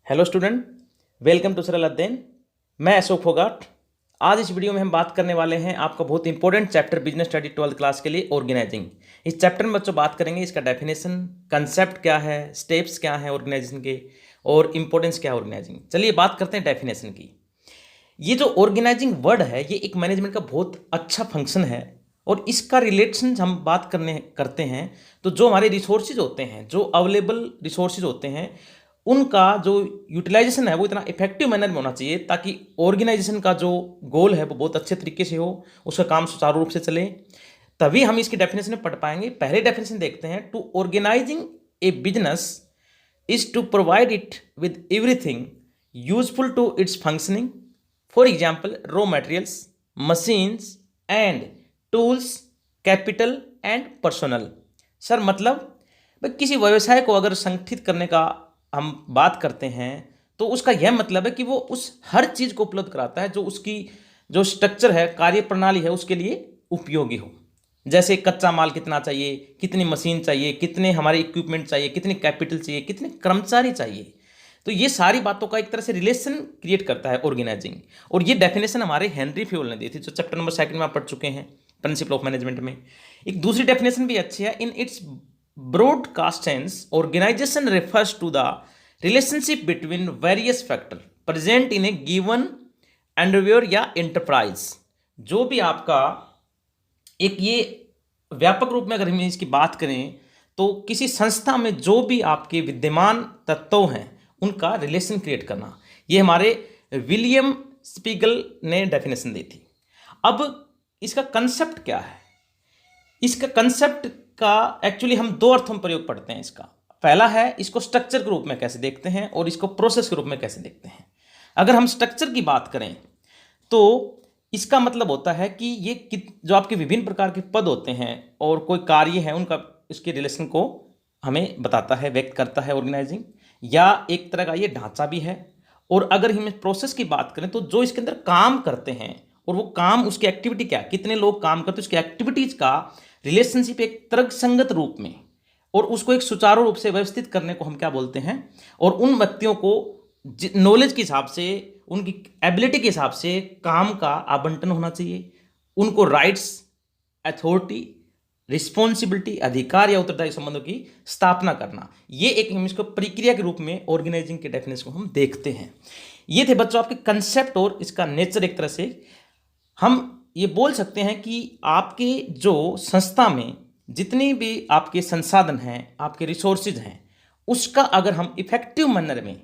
Hello student, welcome to सरल अध्ययन। मैं अशोक फोगाट। आज इस वीडियो में हम बात करने वाले हैं आपका बहुत important chapter business study 12th class के लिए ऑर्गेनाइजिंग। इस चैप्टर में बच्चों बात करेंगे इसका डेफिनेशन, कंसेप्ट क्या है, स्टेप्स क्या हैं ऑर्गेनाइजेशन के और इंपॉर्टेंस क्या है ऑर्गेनाइजिंग। चलिए बात करते हैं डेफिनेशन की। ये जो ऑर्गेनाइजिंग वर्ड है ये एक मैनेजमेंट का बहुत अच्छा फंक्शन है और इसका रिलेशन हम बात करते हैं तो जो हमारे रिसोर्सेज होते हैं, जो अवेलेबल रिसोर्सेज होते हैं, उनका जो यूटिलाइजेशन है वो इतना इफेक्टिव मैनर में होना चाहिए ताकि ऑर्गेनाइजेशन का जो गोल है वो बहुत अच्छे तरीके से हो, उसका काम सुचारू रूप से चले। तभी हम इसकी डेफिनेशन में पढ़ पाएंगे। पहले डेफिनेशन देखते हैं। To organizing a business is to provide it with everything useful to its functioning, for example raw materials, machines and tools, capital and personal. Sir मतलब भाई किसी व्यवसाय को अगर संगठित करने का हम बात करते हैं तो उसका यह मतलब है कि वो उस हर चीज़ को उपलब्ध कराता है जो उसकी जो स्ट्रक्चर है, कार्य प्रणाली है, उसके लिए उपयोगी हो। जैसे कच्चा माल कितना चाहिए, कितनी मशीन चाहिए, कितने हमारे इक्विपमेंट चाहिए, कितने कैपिटल चाहिए, कितने कर्मचारी चाहिए। तो ये सारी बातों का एक तरह से रिलेशन क्रिएट करता है ऑर्गेनाइजिंग। और ये डेफिनेशन हमारे हेनरी फ्यूल ने दी थी जो चैप्टर नंबर 2 में आप पढ़ चुके हैं, प्रिंसिपल ऑफ मैनेजमेंट में। एक दूसरी डेफिनेशन भी अच्छी है। In its broadcast sense, organization refers to the relationship between various factors present in a given endeavor या enterprise। जो भी आपका एक ये व्यापक रूप में अगर हम इसकी बात करें तो किसी संस्था में जो भी आपके विद्यमान तत्व हैं उनका रिलेशन क्रिएट करना, ये हमारे विलियम स्पीगल ने डेफिनेशन दी थी। अब इसका कंसेप्ट क्या है? इसका कंसेप्ट का एक्चुअली हम दो अर्थों में प्रयोग पढ़ते हैं इसका। पहला है इसको स्ट्रक्चर के रूप में कैसे देखते हैं और इसको प्रोसेस के रूप में कैसे देखते हैं। अगर हम स्ट्रक्चर की बात करें तो इसका मतलब होता है कि ये जो आपके विभिन्न प्रकार के पद होते हैं और कोई कार्य है उनका इसके रिलेशन को हमें बताता है, व्यक्त करता है ऑर्गेनाइजिंग, या एक तरह का ये ढांचा भी है। और अगर हम प्रोसेस की बात करें तो जो इसके अंदर काम करते हैं और वो काम, उसकी एक्टिविटी क्या, कितने लोग काम करते हैं, उसकी एक्टिविटीज का रिलेशनशिप एक तर्कसंगत रूप में और उसको एक सुचारू रूप से व्यवस्थित करने को हम क्या बोलते हैं। और उन व्यक्तियों को नॉलेज के हिसाब से, उनकी एबिलिटी के हिसाब से काम का आवंटन होना चाहिए। उनको राइट्स, अथॉरिटी, रिस्पॉन्सिबिलिटी, अधिकार या उत्तरदायी संबंधों की स्थापना करना, ये एक हम इसको प्रक्रिया के रूप में ऑर्गेनाइजिंग के डेफिनेशन को हम देखते हैं। ये थे बच्चों आपके कंसेप्ट और इसका नेचर। एक तरह से हम ये बोल सकते हैं कि आपके जो संस्था में जितनी भी आपके संसाधन हैं, आपके रिसोर्सेज हैं, उसका अगर हम इफेक्टिव मैनर में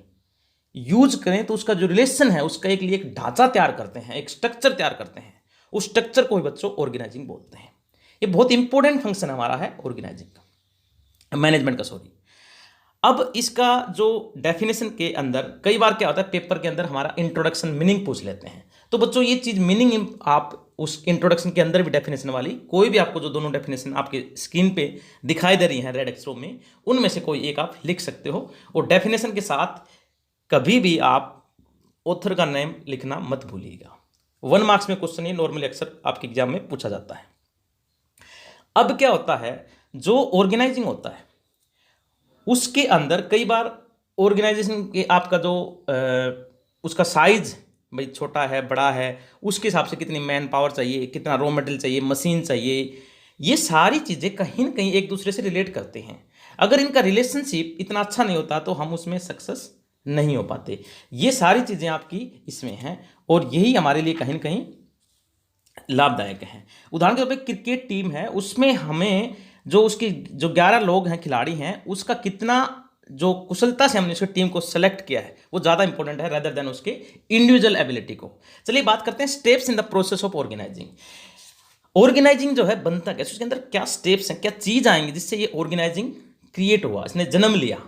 यूज करें तो उसका जो रिलेशन है उसका एक लिए एक ढांचा तैयार करते हैं, एक स्ट्रक्चर तैयार करते हैं। उस स्ट्रक्चर को ही बच्चों ऑर्गेनाइजिंग बोलते हैं। ये बहुत इंपॉर्टेंट फंक्शन हमारा है ऑर्गेनाइजिंग का, मैनेजमेंट का, सॉरी। अब इसका जो डेफिनेशन के अंदर कई बार क्या होता है, पेपर के अंदर हमारा इंट्रोडक्शन मीनिंग पूछ लेते हैं। तो बच्चों ये चीज़ मीनिंग आप उस इंट्रोडक्शन के अंदर भी डेफिनेशन वाली कोई भी आपको जो दोनों डेफिनेशन आपके स्क्रीन पे दिखाई दे रही हैं रेड अक्षरों में, उनमें से कोई एक आप लिख सकते हो। और डेफिनेशन के साथ कभी भी आप ऑथर का नेम लिखना मत भूलिएगा। 1 मार्क्स में क्वेश्चन ये नॉर्मली अक्सर आपके एग्जाम में पूछा जाता है। अब क्या होता है, जो ऑर्गेनाइजिंग होता है उसके अंदर कई बार ऑर्गेनाइजेशन के आपका जो उसका साइज भाई छोटा है, बड़ा है, उसके हिसाब से कितनी मैन पावर चाहिए, कितना रॉ मटेरियल चाहिए, मशीन चाहिए, ये सारी चीज़ें कहीं न कहीं एक दूसरे से रिलेट करते हैं। अगर इनका रिलेशनशिप इतना अच्छा नहीं होता तो हम उसमें सक्सेस नहीं हो पाते। ये सारी चीज़ें आपकी इसमें हैं और यही हमारे लिए कहीं न कहीं लाभदायक हैं। उदाहरण के तौर पर क्रिकेट टीम है, उसमें हमें जो उसके जो 11 लोग हैं, खिलाड़ी हैं, उसका कितना जो कुशलता से हमने उसकी टीम को सेलेक्ट किया है वो ज़्यादा इंपॉर्टेंट है रेदर देन उसके इंडिविजुअल एबिलिटी को। चलिए बात करते हैं steps in the process of organizing. Organizing जो है बनता कैसे, उसके अंदर क्या स्टेप्स हैं, क्या चीज़ आएंगी जिससे ये ऑर्गेनाइजिंग क्रिएट हुआ, इसने जन्म लिया।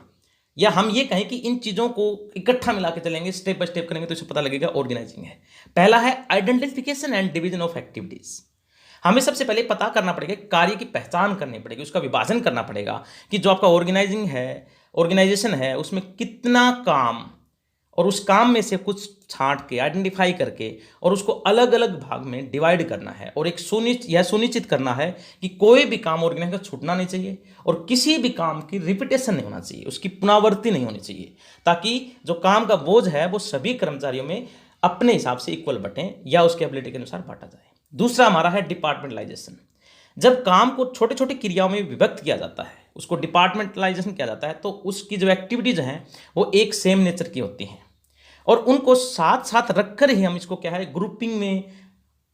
या हम ये कहें कि इन चीज़ों को इकट्ठा मिला के चलेंगे, स्टेप बाय स्टेप करेंगे तो इसे पता लगेगा ऑर्गेनाइजिंग है। पहला है identification and division of activities. हमें सबसे पहले पता करना पड़ेगा, कार्य की पहचान करनी पड़ेगी, उसका विभाजन करना पड़ेगा कि जो आपका ऑर्गेनाइजिंग है, ऑर्गेनाइजेशन है, उसमें कितना काम और उस काम में से कुछ छांट के आइडेंटिफाई करके और उसको अलग अलग भाग में डिवाइड करना है और एक सुनिश्चित करना है कि कोई भी काम ऑर्गेनाइज का छूटना नहीं चाहिए और किसी भी काम की रिपीटेशन नहीं होना चाहिए, उसकी पुनरावृत्ति नहीं होनी चाहिए, ताकि जो काम का बोझ है वो सभी कर्मचारियों में अपने हिसाब से इक्वल बटें या उसके एबिलिटी के अनुसार बांटा जाए। दूसरा हमारा है डिपार्टमेंटलाइजेशन। जब काम को छोटे छोटे क्रियाओं में विभक्त किया जाता है, उसको डिपार्टमेंटलाइजेशन किया जाता है, तो उसकी जो एक्टिविटीज हैं वो एक सेम नेचर की होती हैं और उनको साथ साथ रखकर ही हम इसको क्या है ग्रुपिंग में,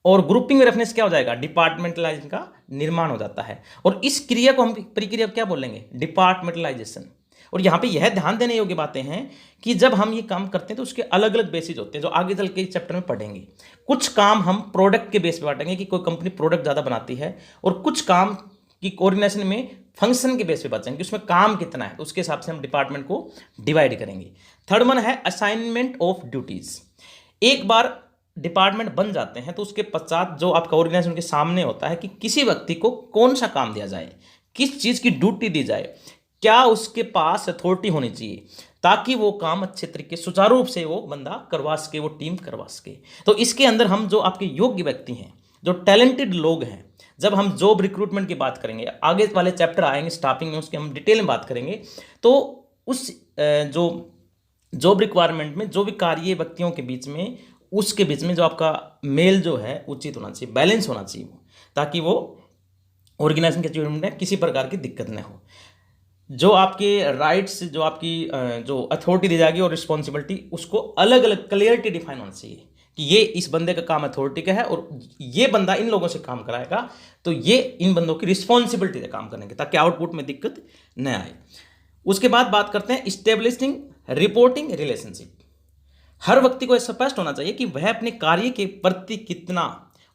और ग्रुपिंग में रखने से क्या हो जाएगा, डिपार्टमेंटलाइजेशन का निर्माण हो जाता है। और इस क्रिया को हम प्रक्रिया क्या बोलेंगे, डिपार्टमेंटलाइजेशन। और यहाँ पे यह ध्यान देने योग्य बातें हैं कि जब हम ये काम करते हैं तो उसके अलग अलग बेसिस होते हैं, जो आगे चल के इस चैप्टर में पढ़ेंगे। कुछ काम हम प्रोडक्ट के बेस पे बांटेंगे कि कोई कंपनी प्रोडक्ट ज़्यादा बनाती है, और कुछ काम की ऑर्गेनाइजेशन में फंक्शन के बेस पे बांटेंगे कि उसमें काम कितना है, तो उसके हिसाब से हम डिपार्टमेंट को डिवाइड करेंगे। थर्ड वन है असाइनमेंट ऑफ ड्यूटीज़। एक बार डिपार्टमेंट बन जाते हैं तो उसके पश्चात जो आपका ऑर्गेनाइजेशन के सामने होता है कि किसी व्यक्ति को कौन सा काम दिया जाए, किस चीज़ की ड्यूटी दी जाए, क्या उसके पास अथॉरिटी होनी चाहिए ताकि वो काम अच्छे तरीके सुचारू रूप से वो बंदा करवा सके, वो टीम करवा सके। तो इसके अंदर हम जो आपके योग्य व्यक्ति हैं, जो टैलेंटेड लोग हैं, जब हम जॉब रिक्रूटमेंट की बात करेंगे, आगे वाले चैप्टर आएंगे स्टाफिंग में, उसके हम डिटेल में बात करेंगे, तो उस जो जॉब रिक्वायरमेंट में जो भी कार्य व्यक्तियों के बीच में, उसके बीच में जो आपका मेल जो है उचित होना चाहिए, बैलेंस होना चाहिए वो, ताकि वो ऑर्गेनाइजेशन के अचीवमेंट में किसी प्रकार की दिक्कत न हो। जो आपके राइट्स, जो आपकी जो अथॉरिटी दी जाएगी और रिस्पॉन्सिबिलिटी, उसको अलग अलग क्लियरिटी डिफाइन होना चाहिए कि ये इस बंदे का काम अथॉरिटी का है और ये बंदा इन लोगों से काम कराएगा, तो ये इन बंदों की रिस्पॉन्सिबिलिटी से काम करेंगे ताकि आउटपुट में दिक्कत न आए। उसके बाद बात करते हैं इस्टेब्लिशिंग रिपोर्टिंग रिलेशनशिप। हर व्यक्ति को स्पष्ट होना चाहिए कि वह अपने कार्य के प्रति कितना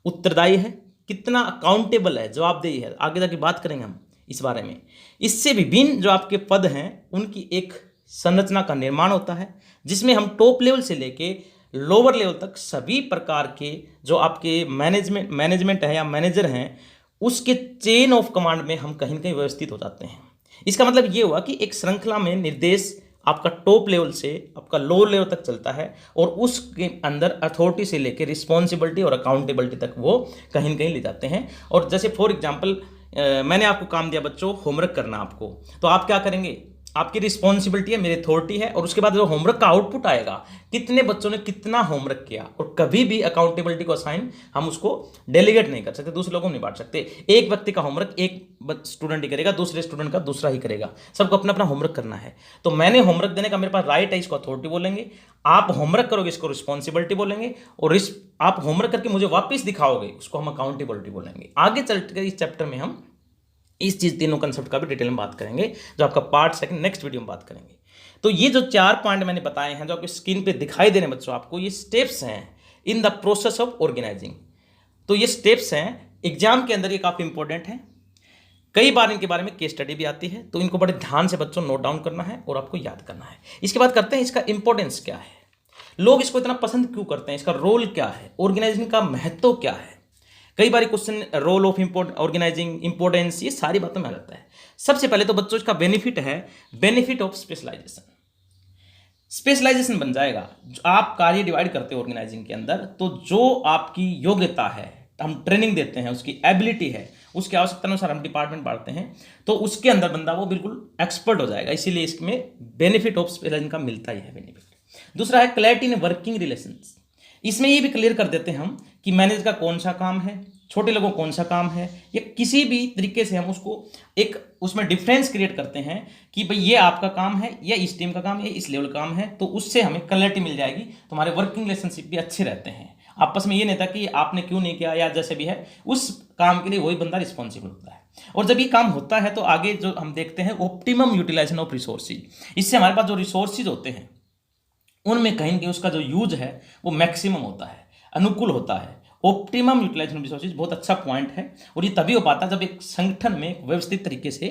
उत्तरदायी है, कितना अकाउंटेबल है, जवाबदेही है। आगे जाके बात करेंगे हम इस बारे में। इससे विभिन्न जो आपके पद हैं उनकी एक संरचना का निर्माण होता है, जिसमें हम टॉप लेवल से लेके लोअर लेवल तक सभी प्रकार के जो आपके मैनेजमेंट है या मैनेजर हैं, उसके चेन ऑफ कमांड में हम कहीं ना कहीं व्यवस्थित हो जाते हैं। इसका मतलब ये हुआ कि एक श्रृंखला में निर्देश आपका टॉप लेवल से आपका लोअर लेवल तक चलता है और उसके अंदर अथॉरिटी से लेकर रिस्पॉन्सिबिलिटी और अकाउंटेबिलिटी तक वो कहीं ना कहीं ले जाते हैं। और जैसे फॉर एग्जांपल मैंने आपको काम दिया बच्चों होमवर्क करना आपको, तो आप क्या करेंगे, आपकी रिस्पॉन्सिबिलिटी है, मेरी अथॉरिटी है, और उसके बाद जो होमवर्क का आउटपुट आएगा, कितने बच्चों ने कितना होमवर्क किया, और कभी भी अकाउंटेबिलिटी को असाइन हम उसको डेलीगेट नहीं कर सकते, दूसरे लोगों को नहीं बांट सकते। एक व्यक्ति का होमवर्क एक स्टूडेंट ही करेगा, दूसरे स्टूडेंट का दूसरा ही करेगा, सबको अपना अपना होमवर्क करना है। तो मैंने होमवर्क देने का मेरे पास राइट है, इसको अथॉरिटी बोलेंगे। आप होमवर्क करोगे, इसको रिस्पॉन्सिबिलिटी बोलेंगे, और आप होमवर्क करके मुझे वापस दिखाओगे, उसको हम अकाउंटेबिलिटी बोलेंगे। आगे चलकर इस चैप्टर में हम इस चीज़ तीनों कंसेप्ट का भी डिटेल में बात करेंगे, जो आपका पार्ट सेकंड नेक्स्ट वीडियो में बात करेंगे। तो ये जो 4 पॉइंट मैंने बताए हैं, जो आपकी स्क्रीन पे दिखाई दे रहे हैं बच्चों आपको, ये स्टेप्स हैं in the process of organizing. तो ये स्टेप्स हैं, एग्जाम के अंदर ये काफ़ी इंपॉर्टेंट हैं, कई बार इनके बारे में केस स्टडी भी आती है, तो इनको बड़े ध्यान से बच्चों नोट डाउन करना है और आपको याद करना है। इसके बाद करते हैं इसका इंपॉर्टेंस क्या है, लोग इसको इतना पसंद क्यों करते हैं, इसका रोल क्या है, ऑर्गेनाइजिंग का महत्व क्या है। कई बार question role of organising, importance, ये सारी बातों में आ जाता है। सबसे पहले तो बच्चों इसका बेनिफिट है, बेनिफिट ऑफ स्पेशलाइजेशन। स्पेशलाइजेशन बन जाएगा, जो आप कार्य डिवाइड करते हो ऑर्गेनाइजिंग के अंदर, तो जो आपकी योग्यता है, हम ट्रेनिंग देते हैं, उसकी एबिलिटी है, उसकी आवश्यकता अनुसार हम डिपार्टमेंट बांटते हैं, तो उसके अंदर बंदा वो बिल्कुल एक्सपर्ट हो जाएगा। इसीलिए इसमें बेनिफिट ऑफ स्पेशलाइजेशन का मिलता ही है बेनिफिट। दूसरा है क्लैरिटी इन वर्किंग रिलेशंस। इसमें ये भी क्लियर कर देते हैं हम कि मैनेजर का कौन सा काम है, छोटे लोगों को कौन सा काम है, या किसी भी तरीके से हम उसको एक उसमें डिफरेंस क्रिएट करते हैं कि भाई ये आपका काम है, या इस टीम का काम है, इस लेवल का काम है, तो उससे हमें क्लैरिटी मिल जाएगी। तो हमारे वर्किंग रिलेशनशिप भी अच्छे रहते हैं, आपस में ये नहीं था कि आपने क्यों नहीं किया, या जैसे भी है उस काम के लिए वही बंदा रिस्पॉन्सिबल होता है। और जब ये काम होता है तो आगे जो हम देखते हैं ऑप्टिमम यूटिलाइजेशन ऑफ रिसोर्सेज। इससे हमारे पास जो रिसोर्सेज होते हैं उनमें कहीं ना कहीं उसका जो यूज है वो मैक्सिमम होता है, अनुकूल होता है। ऑप्टिमम यूटिलाइजेशन ऑफ रिसोर्सेज बहुत अच्छा पॉइंट है, और ये तभी हो पाता है जब एक संगठन में व्यवस्थित तरीके से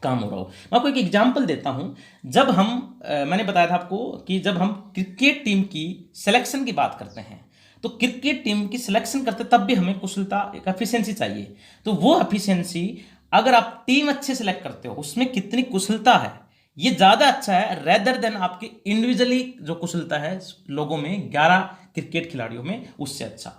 काम हो रहा हो। मैं आपको एक एग्जांपल देता हूं। जब हम मैंने बताया था आपको कि जब हम क्रिकेट टीम की सिलेक्शन की बात करते हैं, तो क्रिकेट टीम की सिलेक्शन करते तब भी हमें कुशलता, एक एफिशिएंसी चाहिए। तो वो एफिशिएंसी अगर आप टीम अच्छे सेलेक्ट करते हो, उसमें कितनी कुशलता है, ये ज़्यादा अच्छा है रेदर देन आपकी इंडिविजुअली जो कुशलता है लोगों में 11 क्रिकेट खिलाड़ियों में, उससे अच्छा।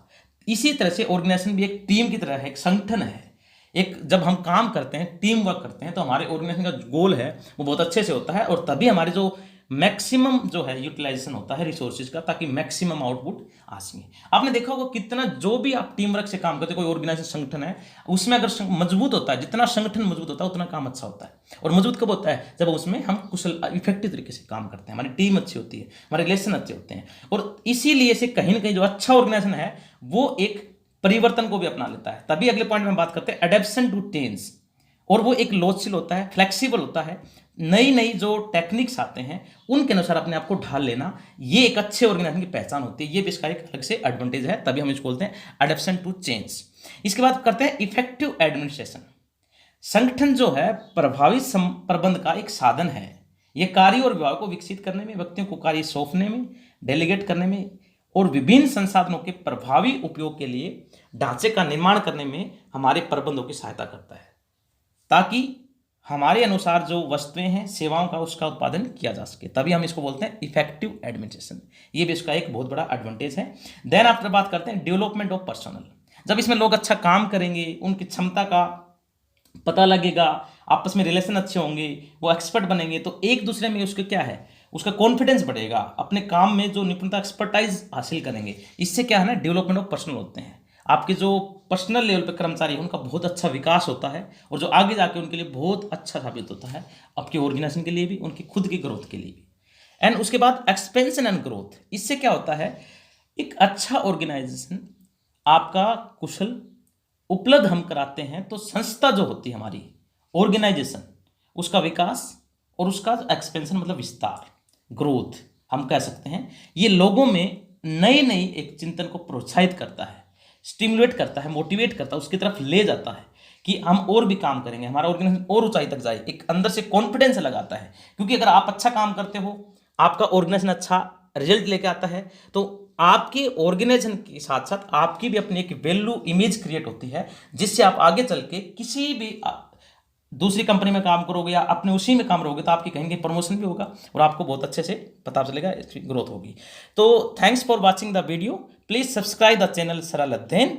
इसी तरह से ऑर्गेनाइजेशन भी एक टीम की तरह है, एक संगठन है। एक जब हम काम करते हैं, टीम वर्क करते हैं, तो हमारे ऑर्गेनाइजेशन का गोल है वो बहुत अच्छे से होता है, और तभी हमारे जो मैक्सिमम जो है यूटिलाइजेशन होता है रिसोर्सेज का, ताकि मैक्सिमम आउटपुट आ सके। आपने देखा होगा कितना जो भी आप टीम वर्क से काम करते, कोई ऑर्गेनाइजेशन संगठन है, उसमें अगर मजबूत होता है, जितना संगठन मजबूत होता है उतना काम अच्छा होता है। और मजबूत कब होता है? जब उसमें हम कुशल इफेक्टिव तरीके से काम करते हैं, हमारी टीम अच्छी होती है, हमारे रिलेशन अच्छे होते हैं। और इसीलिए से कहीं ना कहीं जो अच्छा ऑर्गेनाइजेशन है वो एक परिवर्तन को भी अपना लेता है। तभी अगले पॉइंट में बात करते हैं एडेप्शन टू चेंज, और वो एक लोचशील होता है, फ्लेक्सिबल होता है, नई नई जो टेक्निक्स आते हैं उनके अनुसार अपने आप को ढाल लेना, ये एक अच्छे ऑर्गेनाइजेशन की पहचान होती है। ये भी इसका एक अलग से एडवांटेज है, तभी हम इसको बोलते हैं एडेप्शन टू चेंज। इसके बाद करते हैं इफेक्टिव एडमिनिस्ट्रेशन। संगठन जो है प्रभावी प्रबंध का एक साधन है। यह कार्य और विभाग को विकसित करने में, व्यक्तियों को कार्य सौंपने में, डेलीगेट करने में और विभिन्न संसाधनों के प्रभावी उपयोग के लिए ढांचे का निर्माण करने में हमारे प्रबंधों की सहायता करता है, ताकि हमारे अनुसार जो वस्तुएं हैं, सेवाओं का, उसका उत्पादन किया जा सके। तभी हम इसको बोलते हैं इफेक्टिव एडमिनिस्ट्रेशन। ये भी इसका एक बहुत बड़ा एडवांटेज है। देन आफ्टर बात करते हैं डेवलपमेंट ऑफ पर्सनल। जब इसमें लोग अच्छा काम करेंगे, उनकी क्षमता का पता लगेगा, आपस में रिलेशन अच्छे होंगे, वो एक्सपर्ट बनेंगे, तो एक दूसरे में उसके क्या है, उसका कॉन्फिडेंस बढ़ेगा, अपने काम में जो निपुणता एक्सपर्टाइज हासिल करेंगे। इससे क्या है ना, डेवलपमेंट ऑफ पर्सनल होते हैं। आपके जो पर्सनल लेवल पे कर्मचारी है उनका बहुत अच्छा विकास होता है, और जो आगे जाके उनके लिए बहुत अच्छा साबित होता है, आपके ऑर्गेनाइजेशन के लिए भी, उनकी खुद की ग्रोथ के लिए भी। एंड उसके बाद एक्सपेंशन एंड ग्रोथ। इससे क्या होता है, एक अच्छा ऑर्गेनाइजेशन आपका कुशल उपलब्ध हम कराते हैं, तो संस्था जो होती है हमारी ऑर्गेनाइजेशन, उसका विकास और उसका एक्सपेंशन मतलब विस्तार, ग्रोथ हम कह सकते हैं, ये लोगों में नई नई एक चिंतन को प्रोत्साहित करता है, स्टिमुलेट करता है, मोटिवेट करता है, उसकी तरफ ले जाता है कि हम और भी काम करेंगे, हमारा ऑर्गेनाइजेशन और ऊंचाई तक जाए। एक अंदर से कॉन्फिडेंस लगाता है, क्योंकि अगर आप अच्छा काम करते हो, आपका ऑर्गेनाइजेशन अच्छा रिजल्ट लेके आता है, तो आपके ऑर्गेनाइजेशन के साथ साथ आपकी भी अपनी एक वैल्यू इमेज क्रिएट होती है, जिससे आप आगे चल के किसी भी दूसरी कंपनी में काम करोगे या अपने उसी में काम रहोगे, तो आपकी कहीं कहीं प्रमोशन भी होगा और आपको बहुत अच्छे से पता चलेगा, इसकी ग्रोथ होगी। तो thanks for watching the video. Please subscribe the channel सरल अध्ययन।